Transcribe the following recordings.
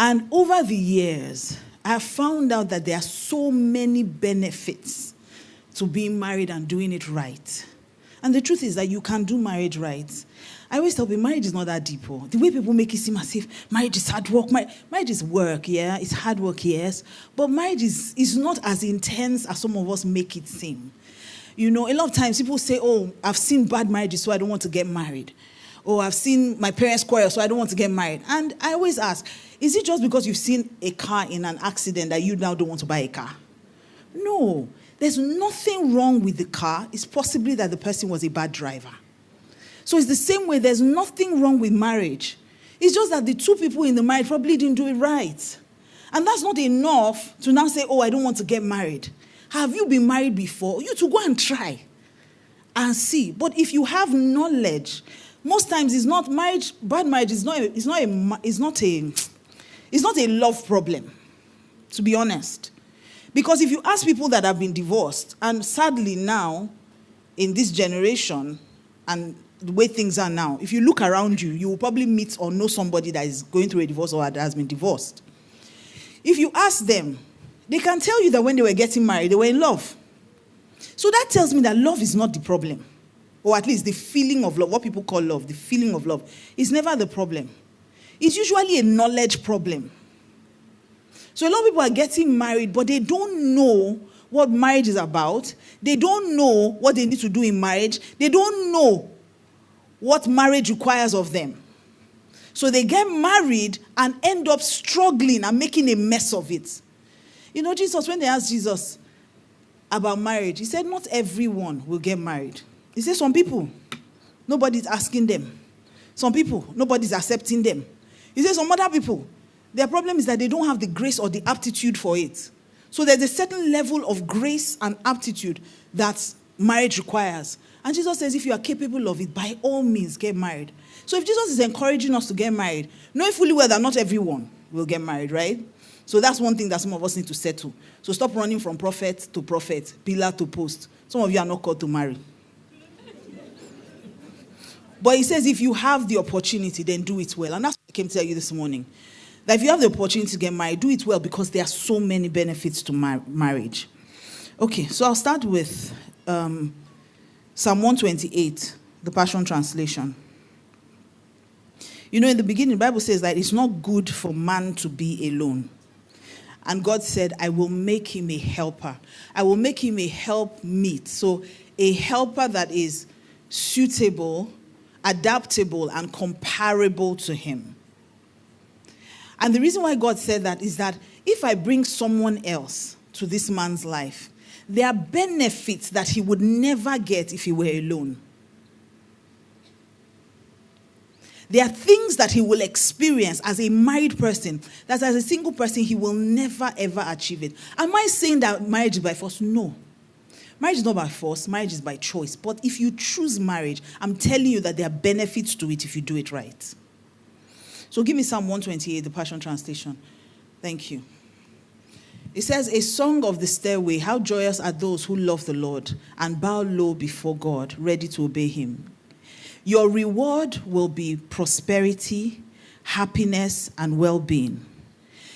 And over the years, I have found out that there are so many benefits to being married and doing it right. And the truth is that you can do marriage right. I always tell people, marriage is not that deep. The way people make it seem as if marriage is hard work. Marriage is work, yeah. It's hard work, yes. But marriage is not as intense as some of us make it seem. You know, a lot of times people say, oh, I've seen bad marriages, so I don't want to get married. Or I've seen my parents quarrel, so I don't want to get married. And I always ask, is it just because you've seen a car in an accident that you now don't want to buy a car? No. There's nothing wrong with the car. It's possibly that the person was a bad driver. So it's the same way. There's nothing wrong with marriage. It's just that the two people in the marriage probably didn't do it right. And that's not enough to now say, oh, I don't want to get married. Have you been married before? You to go and try and see. But if you have knowledge, most times it's not marriage. Bad marriage is not a love problem, to be honest. Because if you ask people that have been divorced, and sadly now, in this generation, and the way things are now, if you look around you, you will probably meet or know somebody that is going through a divorce or that has been divorced. If you ask them, they can tell you that when they were getting married, they were in love. So that tells me that love is not the problem. Or at least the feeling of love, what people call love, the feeling of love, is never the problem. It's usually a knowledge problem. So a lot of people are getting married, but they don't know what marriage is about. They don't know what they need to do in marriage. They don't know what marriage requires of them. So they get married and end up struggling and making a mess of it. You know, Jesus, when they asked Jesus about marriage, he said, not everyone will get married. He said, some people, nobody's asking them. Some people, nobody's accepting them. He said, some other people, their problem is that they don't have the grace or the aptitude for it. So there's a certain level of grace and aptitude that marriage requires. And Jesus says, if you are capable of it, by all means, get married. So if Jesus is encouraging us to get married, knowing fully well that not everyone will get married, right? So that's one thing that some of us need to settle. So stop running from prophet to prophet, pillar to post. Some of you are not called to marry. But he says, if you have the opportunity, then do it well. And that's what I came to tell you this morning. That if you have the opportunity to get married, do it well, because there are so many benefits to marriage. Okay, so I'll start with Psalm 128, the Passion Translation. You know, in the beginning, the Bible says that it's not good for man to be alone. And God said, I will make him a helper. I will make him a helpmeet. So a helper that is suitable, adaptable, and comparable to him. And the reason why God said that is that if I bring someone else to this man's life, there are benefits that he would never get if he were alone. There are things that he will experience as a married person that as a single person he will never ever achieve it. Am I saying that marriage is by force? No. Marriage is not by force, marriage is by choice. But if you choose marriage, I'm telling you that there are benefits to it if you do it right. So give me Psalm 128, the Passion Translation. Thank you. It says, a song of the stairway, how joyous are those who love the Lord and bow low before God, ready to obey him. Your reward will be prosperity, happiness, and well-being.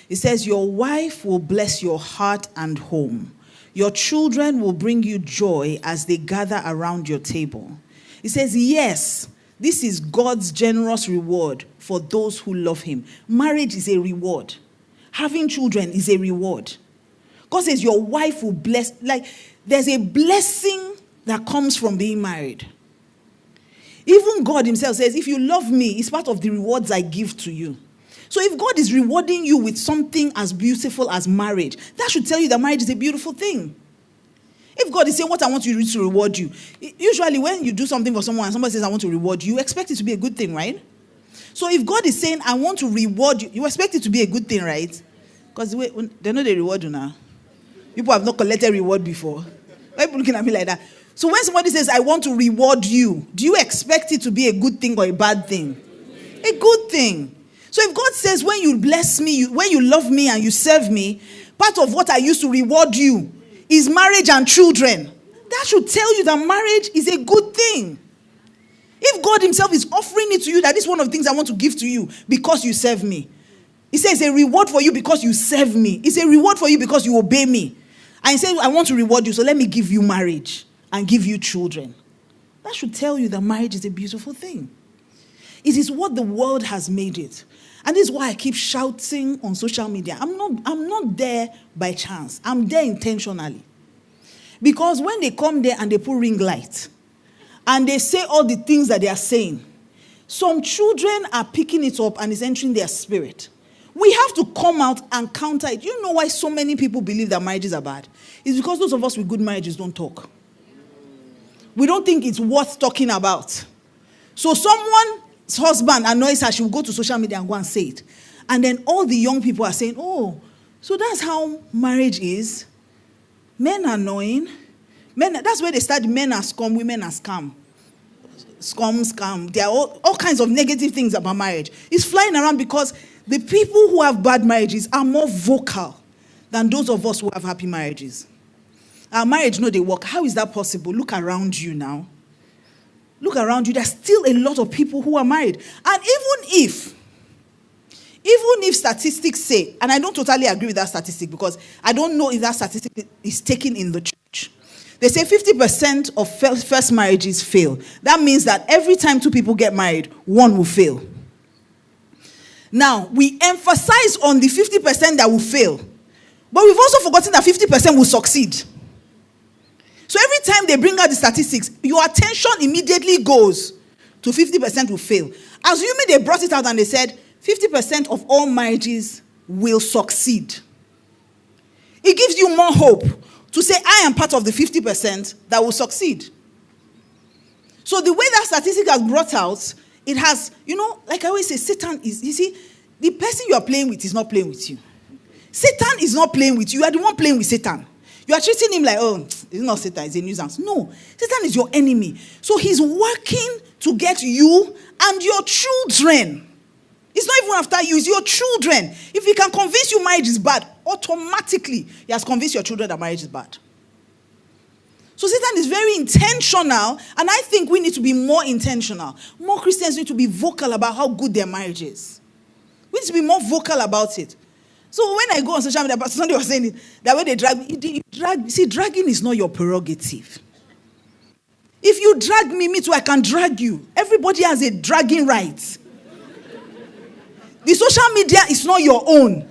It says, your wife will bless your heart and home. Your children will bring you joy as they gather around your table. It says, yes, this is God's generous reward for those who love him. Marriage is a reward. Having children is a reward. God says your wife will bless. Like, there's a blessing that comes from being married. Even God himself says, if you love me, it's part of the rewards I give to you. So if God is rewarding you with something as beautiful as marriage, that should tell you that marriage is a beautiful thing. If God is saying, what I want you to reward you, usually when you do something for someone and somebody says, I want to reward you, you expect it to be a good thing, right? So if God is saying, I want to reward you, you expect it to be a good thing, right? Because they know they reward you now. People have not collected reward before. Why are people looking at me like that? So when somebody says, I want to reward you, do you expect it to be a good thing or a bad thing? A good thing. So if God says, when you bless me, when you love me and you serve me, part of what I used to reward you is marriage and children. That should tell you that marriage is a good thing. If God himself is offering it to you, that is one of the things I want to give to you because you serve me, He says, it's a reward for you because you serve me. It's a reward for you because you obey me. And he said, I want to reward you, so let me give you marriage and give you children. That should tell you that marriage is a beautiful thing. It is what the world has made it. And this is why I keep shouting on social media. I'm not there by chance. I'm there intentionally. Because when they come there and they put ring light, and they say all the things that they are saying, some children are picking it up and it's entering their spirit. We have to come out and counter it. You know why so many people believe that marriages are bad? It's because those of us with good marriages don't talk. We don't think it's worth talking about. So someone's husband annoys her, she will go to social media and go and say it. And then all the young people are saying, oh, so that's how marriage is. Men are annoying. That's where they start, men are scum, women are scam. Scam. There are all kinds of negative things about marriage. It's flying around because the people who have bad marriages are more vocal than those of us who have happy marriages. Our marriage, no, they work. How is that possible? Look around you now. Look around you. There's still a lot of people who are married. And even if statistics say, and I don't totally agree with that statistic because I don't know if that statistic is taken in the church. They say 50% of first marriages fail. That means that every time two people get married, one will fail. Now, we emphasize on the 50% that will fail. But we've also forgotten that 50% will succeed. So every time they bring out the statistics, your attention immediately goes to 50% will fail. Assuming they brought it out and they said 50% of all marriages will succeed. It gives you more hope to say, I am part of the 50% that will succeed. So the way that statistic has brought out, it has, like I always say, Satan is, you see, the person you are playing with is not playing with you. Satan is not playing with you. You are the one playing with Satan. You are treating him like, oh, it's not Satan, it's a nuisance. No, Satan is your enemy. So he's working to get you and your children. It's not even after you, it's your children. If he can convince you marriage is bad, automatically he has convinced your children that marriage is bad. So Satan is very intentional, and I think we need to be more intentional. More Christians need to be vocal about how good their marriage is. We need to be more vocal about it. So when I go on social media, Pastor Sunday was saying it, that when they drag me, dragging is not your prerogative. If you drag me too, I can drag you. Everybody has a dragging right. The social media is not your own.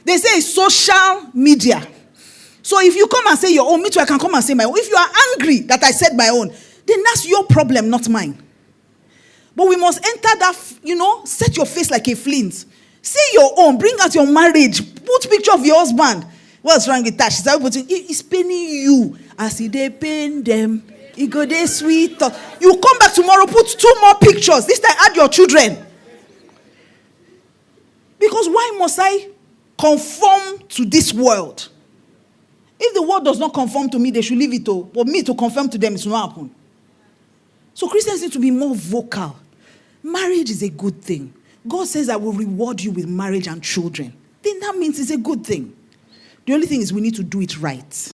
They say it's social media. So if you come and say your own, me too, I can come and say my own. If you are angry that I said my own, then that's your problem, not mine. But we must enter that, set your face like a flint. Say your own. Bring out your marriage. Put picture of your husband. What's wrong with that? She's putting, it's paining you. As they pain them, it go there sweet. You come back tomorrow, put 2 more pictures. This time add your children. Because why must I conform to this world? If the world does not conform to me, they should leave it all. But me to conform to them, it will not happen. So Christians need to be more vocal. Marriage is a good thing. God says, I will reward you with marriage and children. Then that means it's a good thing. The only thing is we need to do it right.